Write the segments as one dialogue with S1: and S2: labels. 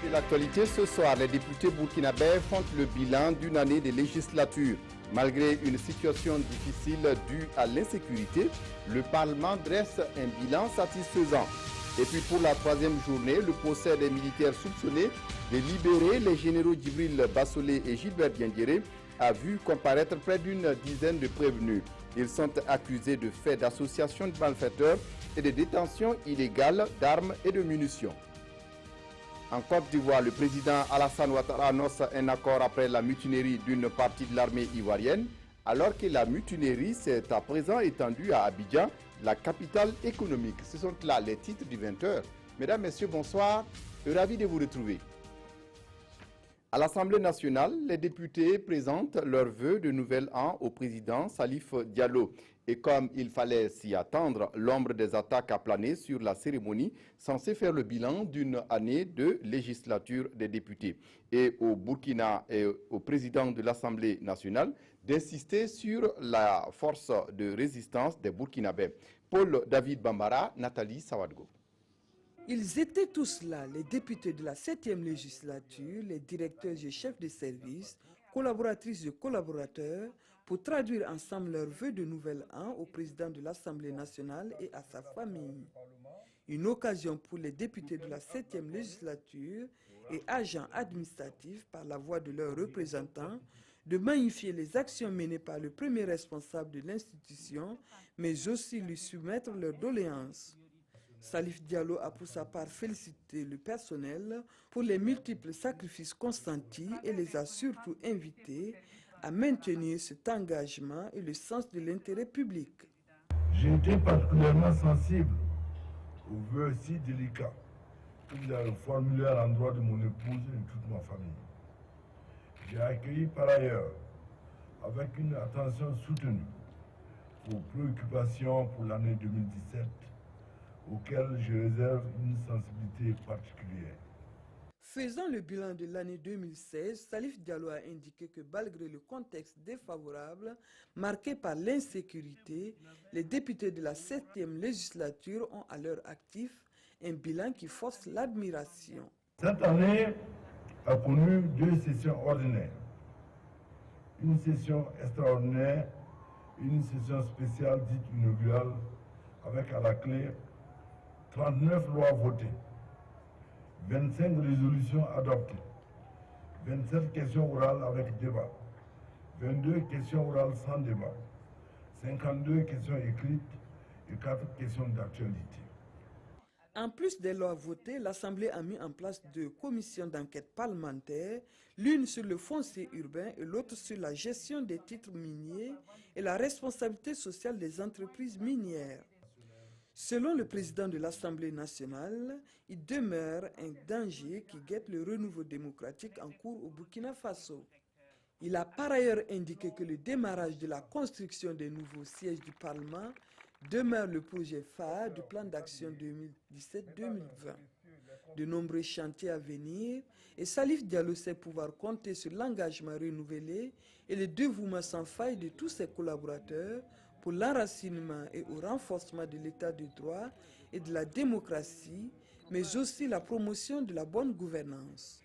S1: de l'actualité ce soir, les députés burkinabés font le bilan d'une année de législature. Malgré une situation difficile due à l'insécurité, le Parlement dresse un bilan satisfaisant. Et puis pour la troisième journée, le procès des militaires soupçonnés de libérer les généraux Djibril Bassolé et Gilbert Diendéré a vu comparaître près d'une dizaine de prévenus. Ils sont accusés de faits d'association de malfaiteurs et de détention illégale d'armes et de munitions. En Côte d'Ivoire, le président Alassane Ouattara annonce un accord après la mutinerie d'une partie de l'armée ivoirienne, alors que la mutinerie s'est à présent étendue à Abidjan, la capitale économique. Ce sont là les titres du 20h. Mesdames, Messieurs, bonsoir. Ravi de vous retrouver. À l'Assemblée nationale, les députés présentent leurs vœux de nouvel an au président Salif Diallo. Et comme il fallait s'y attendre, l'ombre des attaques a plané sur la cérémonie censée faire le bilan d'une année de législature des députés. Et au Burkina et au président de l'Assemblée nationale d'insister sur la force de résistance des Burkinabés. Paul David Bambara, Nathalie Sawadgo.
S2: Ils étaient tous là, les députés de la 7e législature, les directeurs et chefs de service, collaboratrices et collaborateurs, pour traduire ensemble leurs vœux de nouvel an au président de l'Assemblée nationale et à sa famille. Une occasion pour les députés de la 7e législature et agents administratifs, par la voix de leurs représentants, de magnifier les actions menées par le premier responsable de l'institution, mais aussi lui soumettre leurs doléances. Salif Diallo a pour sa part félicité le personnel pour les multiples sacrifices consentis et les a surtout invités à maintenir cet engagement et le sens de l'intérêt public.
S3: J'ai été particulièrement sensible aux vœux si délicats qu'il a formulés à l'endroit de mon épouse et de toute ma famille. J'ai accueilli par ailleurs avec une attention soutenue vos préoccupations pour l'année 2017, auquel je réserve une sensibilité particulière.
S2: Faisant le bilan de l'année 2016, Salif Diallo a indiqué que malgré le contexte défavorable marqué par l'insécurité, les députés de la 7e législature ont à leur actif un bilan qui force l'admiration.
S3: Cette année a connu 2 sessions ordinaires, une session extraordinaire et une session spéciale dite inaugurale, avec à la clé 39 lois votées, 25 résolutions adoptées, 27 questions orales avec débat, 22 questions orales sans débat, 52 questions écrites et 4 questions d'actualité.
S2: En plus des lois votées, l'Assemblée a mis en place 2 commissions d'enquête parlementaires, l'une sur le foncier urbain et l'autre sur la gestion des titres miniers et la responsabilité sociale des entreprises minières. Selon le président de l'Assemblée nationale, il demeure un danger qui guette le renouveau démocratique en cours au Burkina Faso. Il a par ailleurs indiqué que le démarrage de la construction des nouveaux sièges du Parlement demeure le projet phare du plan d'action 2017-2020. De nombreux chantiers à venir et Salif Diallo sait pouvoir compter sur l'engagement renouvelé et le dévouement sans faille de tous ses collaborateurs pour l'enracinement et au renforcement de l'état de droit et de la démocratie, mais aussi la promotion de la bonne gouvernance.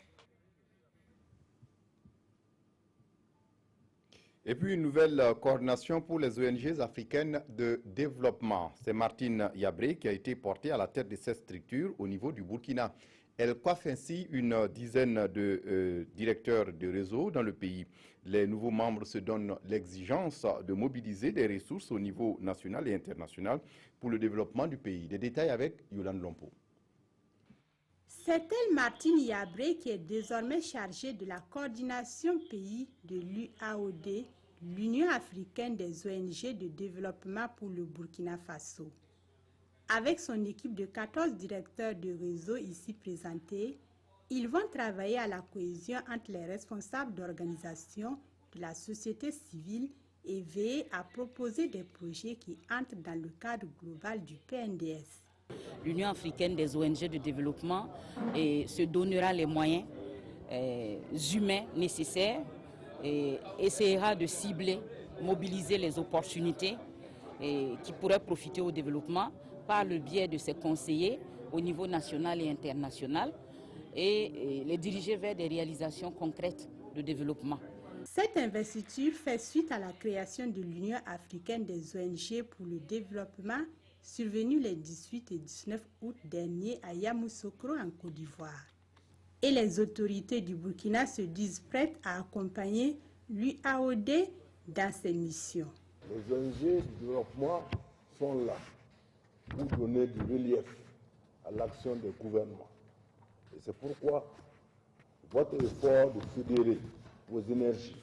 S1: Et puis une nouvelle coordination pour les ONG africaines de développement. C'est Martine Yabré qui a été portée à la tête de cette structure au niveau du Burkina. Elle coiffe ainsi une dizaine de directeurs de réseau dans le pays. Les nouveaux membres se donnent l'exigence de mobiliser des ressources au niveau national et international pour le développement du pays. Des détails avec Yolande Lompo.
S4: C'est elle, Martine Yabré, qui est désormais chargée de la coordination pays de l'UAOD, l'Union africaine des ONG de développement pour le Burkina Faso. Avec son équipe de 14 directeurs de réseau ici présentés, ils vont travailler à la cohésion entre les responsables d'organisations de la société civile et veiller à proposer des projets qui entrent dans le cadre global du PNDS.
S5: L'Union africaine des ONG de développement se donnera les moyens humains nécessaires et essaiera de cibler, mobiliser les opportunités qui pourraient profiter au développement par le biais de ses conseillers au niveau national et international. et les diriger vers des réalisations concrètes de développement.
S4: Cette investiture fait suite à la création de l'Union africaine des ONG pour le développement, survenue les 18 et 19 août dernier à Yamoussoukro en Côte d'Ivoire. Et les autorités du Burkina se disent prêtes à accompagner l'UAOD dans ses missions.
S3: Les ONG du développement sont là pour donner du relief à l'action des gouvernements. Et c'est pourquoi votre effort de fédérer vos énergies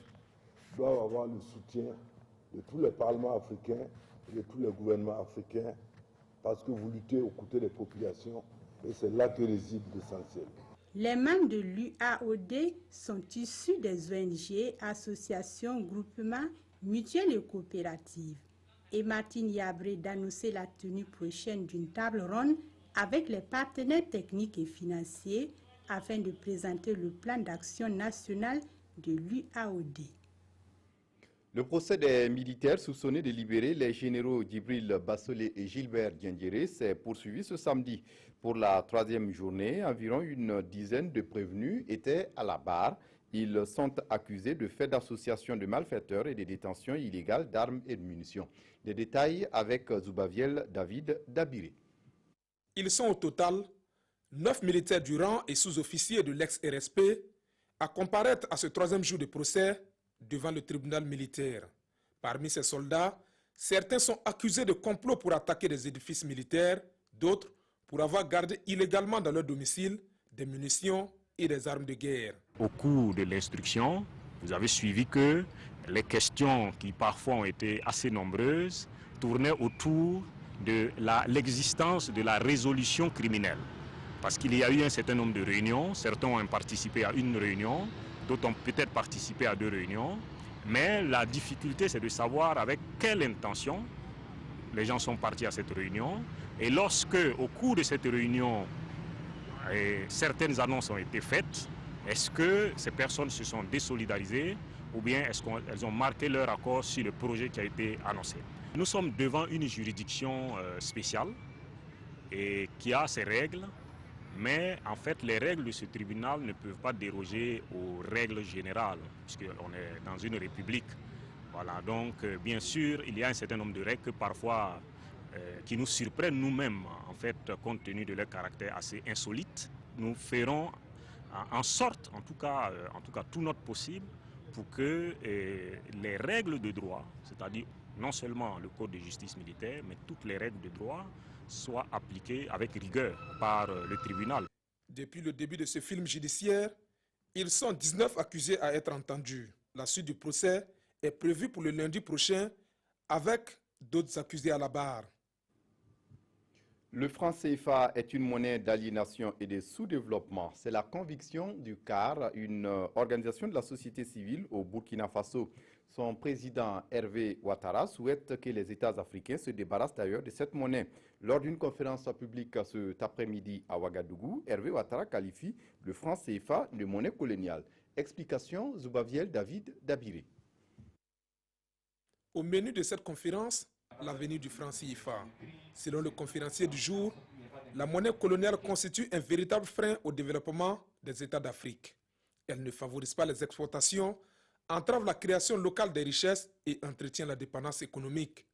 S3: doit avoir le soutien de tous les parlements africains et de tous les gouvernements africains, parce que vous luttez aux côtés des populations et c'est là que réside l'essentiel.
S4: Les membres de l'UAOD sont issus des ONG, associations, groupements, mutuelles et coopératives. Et Martine Yabré d'annoncer la tenue prochaine d'une table ronde avec les partenaires techniques et financiers afin de présenter le plan d'action national de l'UAOD.
S1: Le procès des militaires soupçonnés de libérer les généraux Djibril Bassolé et Gilbert Diendéré s'est poursuivi ce samedi. Pour la troisième journée, environ une dizaine de prévenus étaient à la barre. Ils sont accusés de faits d'association de malfaiteurs et de détention illégale d'armes et de munitions. Des détails avec Zubaviel David Dabiré.
S6: Ils sont au total 9 militaires du rang et sous-officiers de l'ex-RSP à comparaître à ce troisième jour de procès devant le tribunal militaire. Parmi ces soldats, certains sont accusés de complot pour attaquer des édifices militaires, d'autres pour avoir gardé illégalement dans leur domicile des munitions et des armes de guerre.
S7: Au cours de l'instruction, vous avez suivi que les questions qui parfois ont été assez nombreuses tournaient autour de l'existence de la résolution criminelle. Parce qu'il y a eu un certain nombre de réunions, certains ont participé à une réunion, d'autres ont peut-être participé à 2 réunions, mais la difficulté c'est de savoir avec quelle intention les gens sont partis à cette réunion. Et lorsque, au cours de cette réunion, certaines annonces ont été faites, est-ce que ces personnes se sont désolidarisées ou bien est-ce qu'elles ont marqué leur accord sur le projet qui a été annoncé? Nous sommes devant une juridiction spéciale et qui a ses règles, mais en fait les règles de ce tribunal ne peuvent pas déroger aux règles générales, puisqu'on est dans une république. Voilà, donc bien sûr il y a un certain nombre de règles que parfois qui nous surprennent nous-mêmes, en fait, compte tenu de leur caractère assez insolite. Nous ferons en sorte, en tout cas tout notre possible, pour que les règles de droit, c'est-à-dire non seulement le code de justice militaire, mais toutes les règles de droit soient appliquées avec rigueur par le tribunal.
S6: Depuis le début de ce film judiciaire, ils sont 19 accusés à être entendus. La suite du procès est prévue pour le lundi prochain avec d'autres accusés à la barre.
S1: Le franc CFA est une monnaie d'aliénation et de sous-développement. C'est la conviction du CAR, une organisation de la société civile au Burkina Faso. Son président Hervé Ouattara souhaite que les États africains se débarrassent d'ailleurs de cette monnaie. Lors d'une conférence publique cet après-midi à Ouagadougou, Hervé Ouattara qualifie le franc CFA de monnaie coloniale. Explication, Zubaviel David Dabiré.
S6: Au menu de cette conférence, l'avenir du franc CFA. Selon le conférencier du jour, la monnaie coloniale constitue un véritable frein au développement des États d'Afrique. Elle ne favorise pas les exportations, entrave la création locale des richesses et entretient la dépendance économique.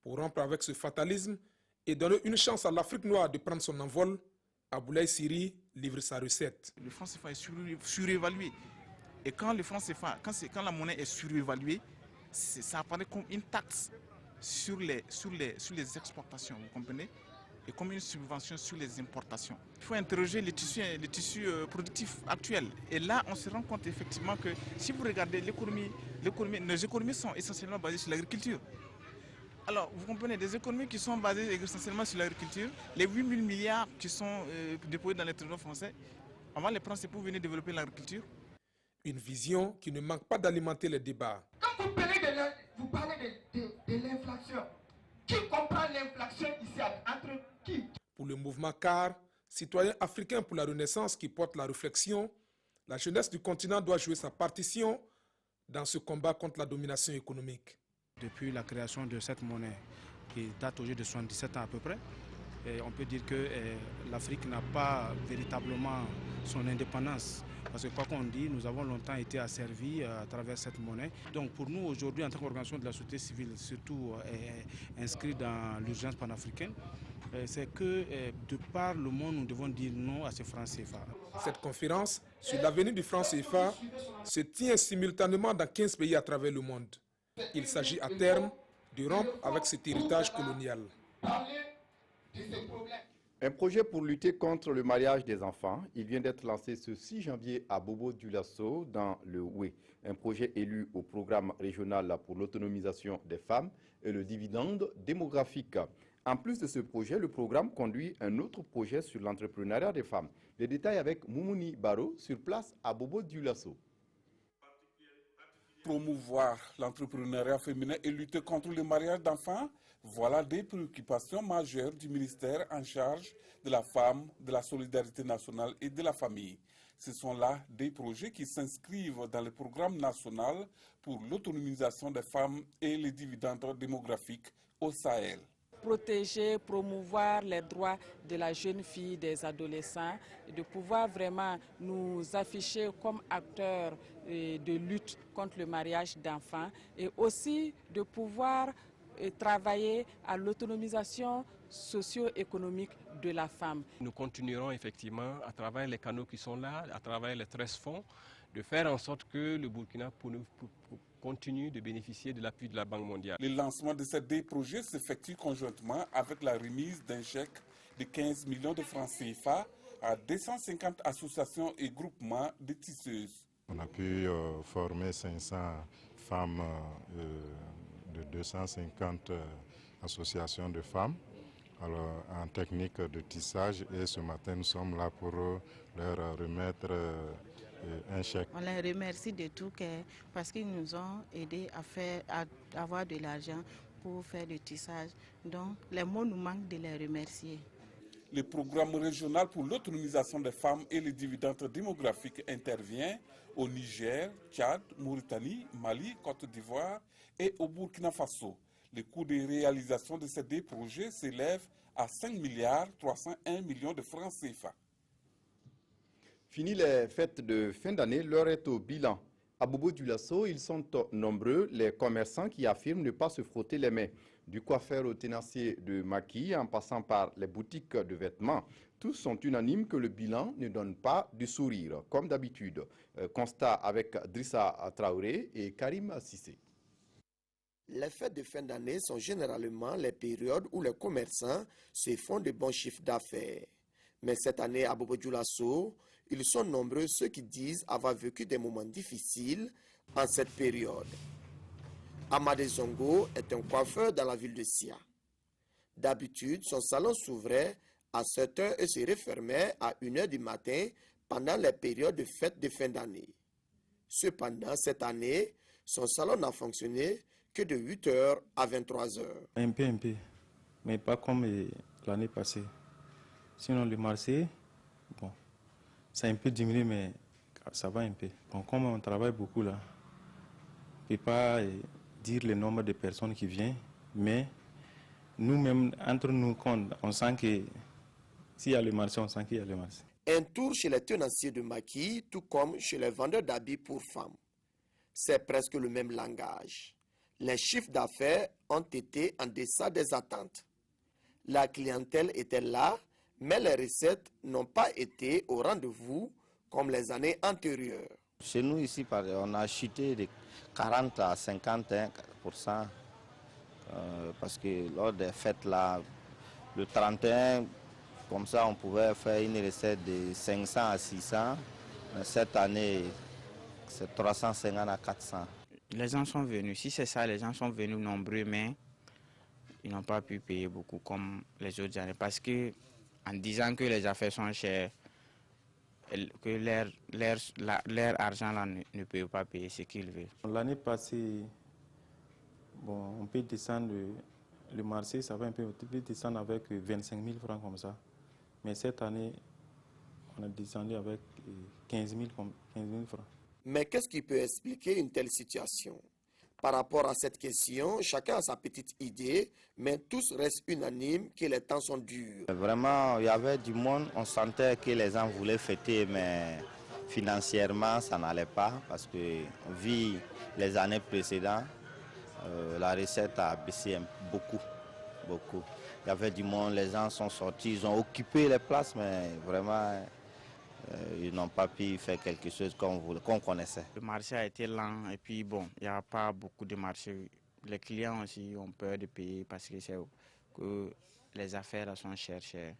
S6: Pour rompre avec ce fatalisme et donner une chance à l'Afrique noire de prendre son envol, Aboulaye Siri livre sa recette.
S8: Le franc CFA est surévalué. Et quand le franc CFA, quand la monnaie est surévaluée, ça apparaît comme une taxe sur les exportations, vous comprenez, et comme une subvention sur les importations. Il faut interroger les tissus productifs actuels. Et là, on se rend compte effectivement que si vous regardez nos économies sont essentiellement basées sur l'agriculture. Alors, vous comprenez, des économies qui sont basées essentiellement sur l'agriculture, les 8 000 milliards qui sont déployés dans les trésors français, on va les prendre pour venir développer l'agriculture.
S6: Une vision qui ne manque pas d'alimenter les débats.
S9: Quand vous parlez de l'inflation, qui comprend l'inflation ici entre qui?
S6: Pour le mouvement CAR, citoyen africain pour la Renaissance qui porte la réflexion, la jeunesse du continent doit jouer sa partition dans ce combat contre la domination économique.
S10: Depuis la création de cette monnaie, qui date aujourd'hui de 77 ans à peu près, on peut dire que l'Afrique n'a pas véritablement son indépendance. Parce que quoi qu'on dit, nous avons longtemps été asservis à travers cette monnaie. Donc pour nous aujourd'hui, en tant qu'organisation de la société civile, surtout inscrit dans l'urgence panafricaine, c'est que de par le monde, nous devons dire non à ces francs CFA.
S6: Cette conférence sur l'avenir du franc CFA se tient simultanément dans 15 pays à travers le monde. Il s'agit à terme de rompre avec cet héritage colonial.
S1: Un projet pour lutter contre le mariage des enfants. Il vient d'être lancé ce 6 janvier à Bobo-Dioulasso dans le Houé. Un projet élu au programme régional pour l'autonomisation des femmes et le dividende démographique. En plus de ce projet, le programme conduit un autre projet sur l'entrepreneuriat des femmes. Les détails avec Moumouni Baro sur place à Bobo-Dioulasso.
S11: Promouvoir l'entrepreneuriat féminin et lutter contre le mariage d'enfants, voilà des préoccupations majeures du ministère en charge de la femme, de la solidarité nationale et de la famille. Ce sont là des projets qui s'inscrivent dans le programme national pour l'autonomisation des femmes et les dividendes démographiques au Sahel.
S12: Protéger, promouvoir les droits de la jeune fille, des adolescents, de pouvoir vraiment nous afficher comme acteurs de lutte contre le mariage d'enfants et aussi de pouvoir travailler à l'autonomisation socio-économique de la femme.
S13: Nous continuerons effectivement à travers les canaux qui sont là, à travers les 13 fonds, de faire en sorte que le Burkina continue de bénéficier de l'appui de la Banque mondiale.
S11: Le lancement de ces deux projets s'effectue conjointement avec la remise d'un chèque de 15 millions de francs CFA à 250 associations et groupements de tisseuses.
S14: On a pu former 500 femmes de 250 associations de femmes alors, en technique de tissage et ce matin nous sommes là pour leur remettre un chèque.
S15: On les remercie de tout cœur parce qu'ils nous ont aidés à avoir de l'argent pour faire le tissage. Donc les mots nous manquent de les remercier.
S11: Le programme régional pour l'autonomisation des femmes et les dividendes démographiques intervient au Niger, Tchad, Mauritanie, Mali, Côte d'Ivoire et au Burkina Faso. Le coût de réalisation de ces deux projets s'élève à 5,301 milliards de francs CFA.
S1: Fini les fêtes de fin d'année, l'heure est au bilan. À Bobo-Dioulasso, ils sont nombreux les commerçants qui affirment ne pas se frotter les mains. Du coiffeur au tenancier de maquis en passant par les boutiques de vêtements. Tous sont unanimes que le bilan ne donne pas du sourire, comme d'habitude. Constat avec Drissa Traoré et Karim Sissé.
S16: Les fêtes de fin d'année sont généralement les périodes où les commerçants se font de bons chiffres d'affaires. Mais cette année à Bobo-Dioulasso, ils sont nombreux ceux qui disent avoir vécu des moments difficiles en cette période. Amadé Zongo est un coiffeur dans la ville de Sia. D'habitude, son salon s'ouvrait à 7 h et se refermait à 1 h du matin pendant les périodes de fêtes de fin d'année. Cependant, cette année, son salon n'a fonctionné que de 8 h à 23 h.
S17: Un peu, mais pas comme l'année passée. Sinon, le marché, bon, ça a un peu diminué, mais ça va un peu. Bon, comme on travaille beaucoup là, on ne peut pas dire le nombre de personnes qui viennent, mais nous-mêmes, entre nous, on sent que s'il y a le marché, on sent qu'il y a le marché.
S16: Un tour chez les tenanciers de maquis, tout comme chez les vendeurs d'habits pour femmes. C'est presque le même langage. Les chiffres d'affaires ont été en deçà des attentes. La clientèle était là, mais les recettes n'ont pas été au rendez-vous comme les années antérieures.
S18: Chez nous ici, on a chuté de 40 à 51% parce que lors des fêtes là, le 31, comme ça on pouvait faire une recette de 500 à 600. Cette année, c'est 350 à 400.
S19: Les gens sont venus, si c'est ça, les gens sont venus nombreux, mais ils n'ont pas pu payer beaucoup comme les autres années parce que en disant que les affaires sont chères, que leur argent là ne peut pas payer ce qu'ils veulent.
S17: L'année passée, bon, on peut descendre le marché, ça va un peu, on peut descendre avec 25 000 francs comme ça. Mais cette année, on a descendu avec 15 000 francs.
S16: Mais qu'est-ce qui peut expliquer une telle situation? Par rapport à cette question, chacun a sa petite idée, mais tous restent unanimes que les temps sont durs.
S18: Vraiment, il y avait du monde, on sentait que les gens voulaient fêter, mais financièrement, ça n'allait pas parce que, vu les années précédentes, la recette a baissé beaucoup. Il y avait du monde, les gens sont sortis, ils ont occupé les places, mais vraiment, ils n'ont pas pu faire quelque chose qu'on connaissait.
S19: Le marché a été lent et puis bon, il n'y a pas beaucoup de marché. Les clients aussi ont peur de payer parce que les affaires sont chères et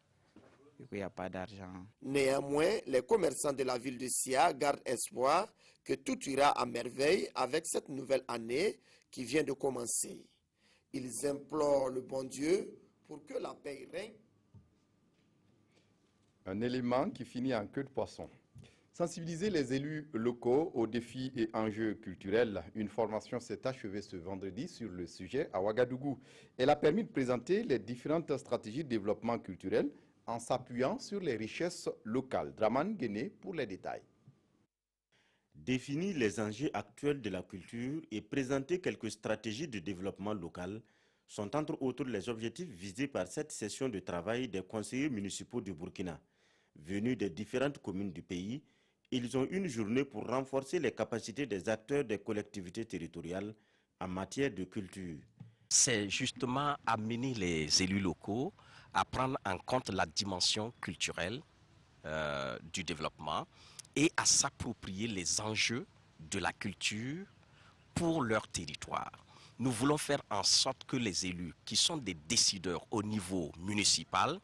S19: qu'il n'y a pas d'argent.
S16: Néanmoins, les commerçants de la ville de Sia gardent espoir que tout ira à merveille avec cette nouvelle année qui vient de commencer. Ils implorent le bon Dieu pour que la paix règne.
S1: Un élément qui finit en queue de poisson. Sensibiliser les élus locaux aux défis et enjeux culturels. Une formation s'est achevée ce vendredi sur le sujet à Ouagadougou. Elle a permis de présenter les différentes stratégies de développement culturel en s'appuyant sur les richesses locales. Draman Guéné pour les détails.
S20: Définir les enjeux actuels de la culture et présenter quelques stratégies de développement local sont entre autres les objectifs visés par cette session de travail des conseillers municipaux du Burkina. Venus des différentes communes du pays, ils ont une journée pour renforcer les capacités des acteurs des collectivités territoriales en matière de culture.
S21: C'est justement amener les élus locaux à prendre en compte la dimension culturelle du développement et à s'approprier les enjeux de la culture pour leur territoire. Nous voulons faire en sorte que les élus, qui sont des décideurs au niveau municipal,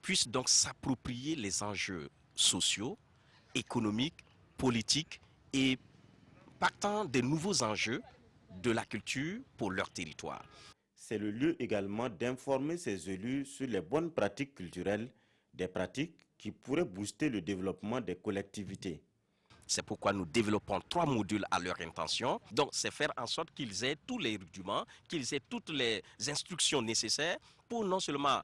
S21: puissent donc s'approprier les enjeux sociaux, économiques, politiques et partant des nouveaux enjeux de la culture pour leur territoire.
S20: C'est le lieu également d'informer ces élus sur les bonnes pratiques culturelles, des pratiques qui pourraient booster le développement des collectivités.
S21: C'est pourquoi nous développons 3 modules à leur intention. Donc, c'est faire en sorte qu'ils aient tous les rudiments, qu'ils aient toutes les instructions nécessaires pour non seulement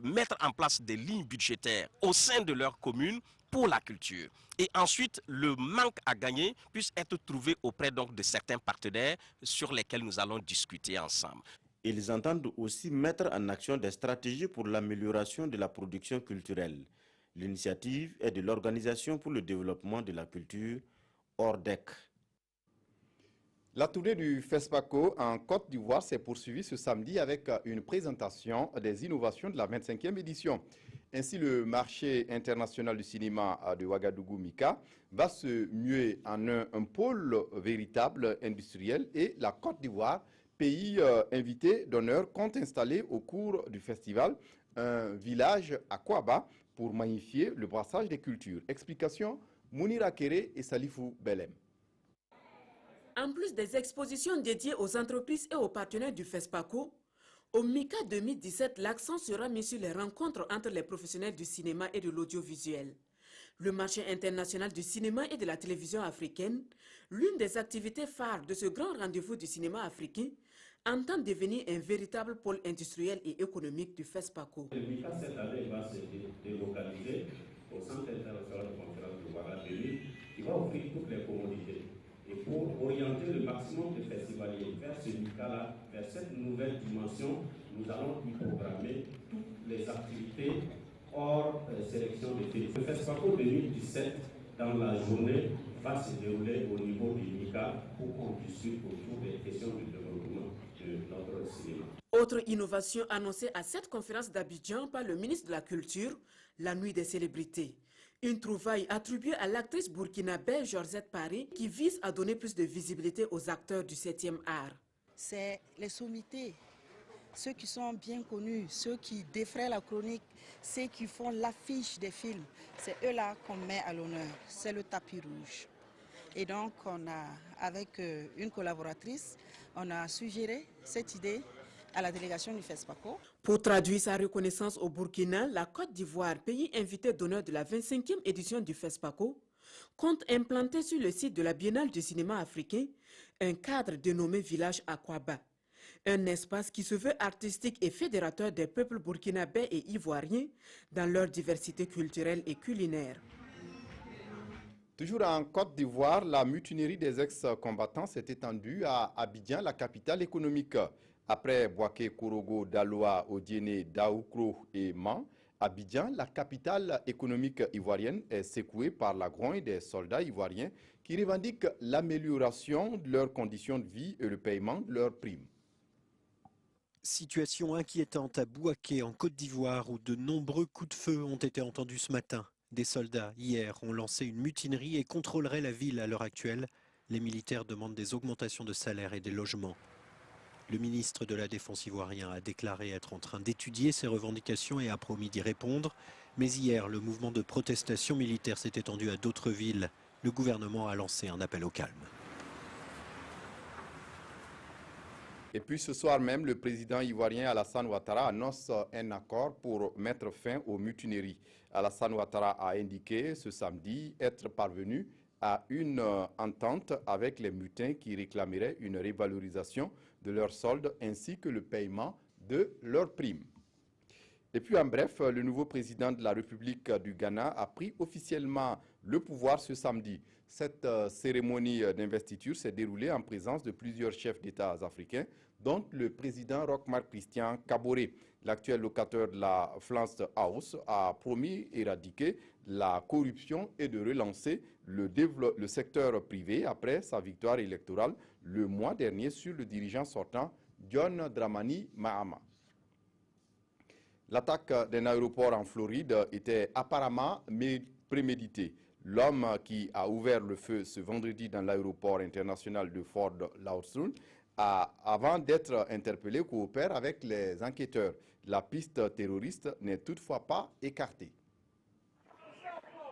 S21: mettre en place des lignes budgétaires au sein de leur commune pour la culture. Et ensuite, le manque à gagner puisse être trouvé auprès donc de certains partenaires sur lesquels nous allons discuter ensemble.
S20: Ils entendent aussi mettre en action des stratégies pour l'amélioration de la production culturelle. L'initiative est de l'Organisation pour le développement de la culture, ORDEC.
S1: La tournée du FESPACO en Côte d'Ivoire s'est poursuivie ce samedi avec une présentation des innovations de la 25e édition. Ainsi, le marché international du cinéma de Ouagadougou, MICA, va se muer en un pôle véritable industriel et la Côte d'Ivoire, pays invité d'honneur, compte installer au cours du festival un village à Kouaba pour magnifier le brassage des cultures. Explication, Mounira Kéré et Salifou Belem.
S22: En plus des expositions dédiées aux entreprises et aux partenaires du FESPACO, au MICA 2017, l'accent sera mis sur les rencontres entre les professionnels du cinéma et de l'audiovisuel. Le marché international du cinéma et de la télévision africaine, l'une des activités phares de ce grand rendez-vous du cinéma africain, entend devenir un véritable pôle industriel et économique du FESPACO.
S23: Le MICA cette année va se délocaliser au Centre international de conférence de Ouagadougou, qui va offrir toutes les commodités. Et pour orienter le maximum de festivaliers vers ce MICA-là, vers cette nouvelle dimension, nous allons y programmer toutes les activités hors sélection de films. Le FESPACO 2017, dans la journée, va se dérouler au niveau du MICA pour qu'on discute autour des questions du développement de notre cinéma.
S22: Autre innovation annoncée à cette conférence d'Abidjan par le ministre de la Culture, la Nuit des célébrités. Une trouvaille attribuée à l'actrice burkinabé Georgette Paris qui vise à donner plus de visibilité aux acteurs du 7e art.
S24: C'est les sommités, ceux qui sont bien connus, ceux qui défraient la chronique, ceux qui font l'affiche des films. C'est eux-là qu'on met à l'honneur, c'est le tapis rouge. Et donc, avec une collaboratrice, on a suggéré cette idée à la délégation du FESPACO.
S22: Pour traduire sa reconnaissance au Burkina, la Côte d'Ivoire, pays invité d'honneur de la 25e édition du FESPACO, compte implanter sur le site de la Biennale du cinéma africain un cadre dénommé Village à Kouaba. Un espace qui se veut artistique et fédérateur des peuples burkinabés et ivoiriens dans leur diversité culturelle et culinaire.
S1: Toujours en Côte d'Ivoire, la mutinerie des ex-combattants s'est étendue à Abidjan, la capitale économique. Après Boaké, Korogo, Daloa, Odiéné, Daoukro et Man, Abidjan, la capitale économique ivoirienne, est secouée par la grogne des soldats ivoiriens qui revendiquent l'amélioration de leurs conditions de vie et le paiement de leurs primes.
S2: Situation inquiétante à Boaké, en Côte d'Ivoire, où de nombreux coups de feu ont été entendus ce matin. Des soldats, hier, ont lancé une mutinerie et contrôleraient la ville à l'heure actuelle. Les militaires demandent des augmentations de salaire et des logements. Le ministre de la Défense ivoirien a déclaré être en train d'étudier ces revendications et a promis d'y répondre. Mais hier, le mouvement de protestation militaire s'est étendu à d'autres villes. Le gouvernement a lancé un appel au calme.
S1: Et puis ce soir même, le président ivoirien Alassane Ouattara annonce un accord pour mettre fin aux mutineries. Alassane Ouattara a indiqué ce samedi être parvenu à une entente avec les mutins qui réclameraient une révalorisation de leurs soldes ainsi que le paiement de leurs primes. Et puis en bref, le nouveau président de la République du Ghana a pris officiellement le pouvoir ce samedi. Cette cérémonie d'investiture s'est déroulée en présence de plusieurs chefs d'État africains, dont le président Roch-Marc Christian Kaboré. L'actuel locataire de la France House a promis d'éradiquer la corruption et de relancer le secteur privé après sa victoire électorale le mois dernier sur le dirigeant sortant John Dramani Mahama. L'attaque d'un aéroport en Floride était apparemment préméditée. L'homme qui a ouvert le feu ce vendredi dans l'aéroport international de Fort Lauderdale avant d'être interpellé, coopère avec les enquêteurs. La piste terroriste n'est toutefois pas écartée.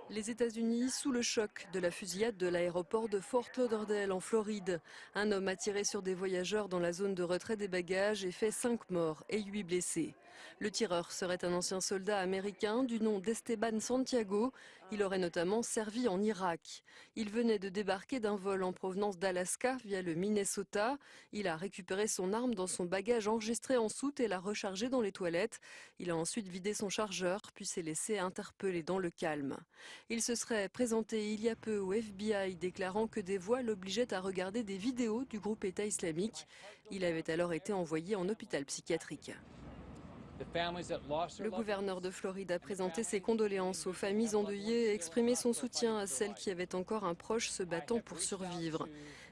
S3: Les États-Unis sous le choc de la fusillade de l'aéroport de Fort Lauderdale en Floride. Un homme a tiré sur des voyageurs dans la zone de retrait des bagages et fait 5 morts et 8 blessés. Le tireur serait un ancien soldat américain du nom d'Esteban Santiago. Il aurait notamment servi en Irak. Il venait de débarquer d'un vol en provenance d'Alaska via le Minnesota. Il a récupéré son arme dans son bagage enregistré en soute et l'a rechargée dans les toilettes. Il a ensuite vidé son chargeur puis s'est laissé interpeller dans le calme. Il se serait présenté il y a peu au FBI déclarant que des voix l'obligeaient à regarder des vidéos du groupe État islamique. Il avait alors été envoyé en hôpital psychiatrique. Le gouverneur de Floride a présenté ses condoléances aux familles endeuillées et exprimé son soutien à celles qui avaient encore un proche se battant pour survivre.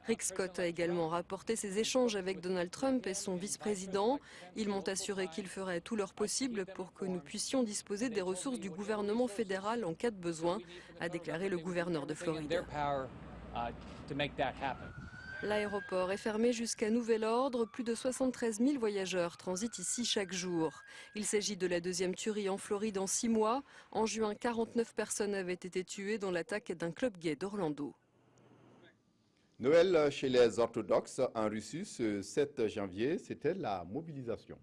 S3: Rick Scott a également rapporté ses échanges avec Donald Trump et son vice-président. Ils m'ont assuré qu'ils feraient tout leur possible pour que nous puissions disposer des ressources du gouvernement fédéral en cas de besoin, a déclaré le gouverneur de Floride. L'aéroport est fermé jusqu'à nouvel ordre. Plus de 73 000 voyageurs transitent ici chaque jour. Il s'agit de la deuxième tuerie en Floride en 6 mois. En juin, 49 personnes avaient été tuées dans l'attaque d'un club gay d'Orlando.
S1: Noël chez les orthodoxes en Russie ce 7 janvier, c'était la mobilisation.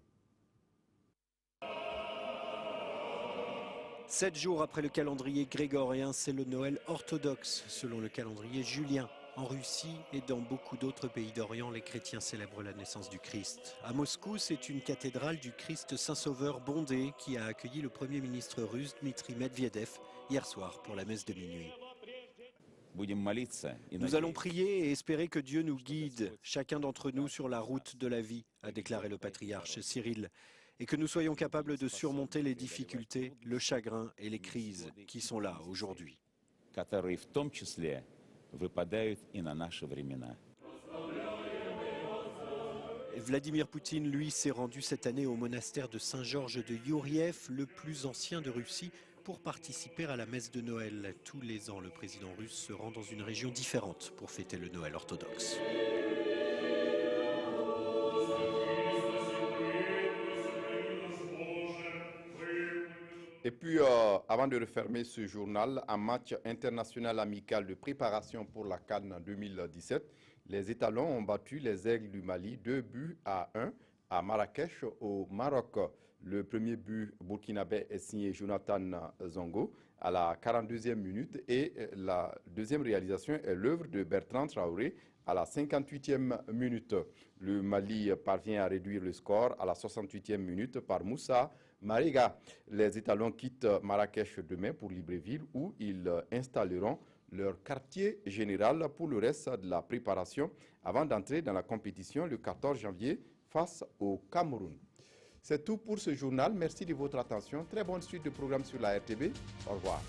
S2: 7 jours après le calendrier grégorien, c'est le Noël orthodoxe, selon le calendrier julien. En Russie et dans beaucoup d'autres pays d'Orient, les chrétiens célèbrent la naissance du Christ. À Moscou, c'est une cathédrale du Christ Saint-Sauveur bondée qui a accueilli le Premier ministre russe Dmitri Medvedev hier soir pour la messe de minuit. Nous allons prier et espérer que Dieu nous guide, chacun d'entre nous sur la route de la vie, a déclaré le patriarche Cyril, et que nous soyons capables de surmonter les difficultés, le chagrin et les crises qui sont là aujourd'hui. Vladimir Poutine, lui, s'est rendu cette année au monastère de Saint-Georges de Youriev, le plus ancien de Russie, pour participer à la messe de Noël. Tous les ans, le président russe se rend dans une région différente pour fêter le Noël orthodoxe.
S1: Et puis, avant de refermer ce journal, un match international amical de préparation pour la CAN 2017, les étalons ont battu les Aigles du Mali 2-1 à Marrakech au Maroc. Le premier but burkinabé est signé Jonathan Zongo à la 42e minute et la deuxième réalisation est l'œuvre de Bertrand Traoré à la 58e minute. Le Mali parvient à réduire le score à la 68e minute par Moussa Mariga. Les étalons quittent Marrakech demain pour Libreville où ils installeront leur quartier général pour le reste de la préparation avant d'entrer dans la compétition le 14 janvier face au Cameroun. C'est tout pour ce journal. Merci de votre attention. Très bonne suite de programmes sur la RTB. Au revoir.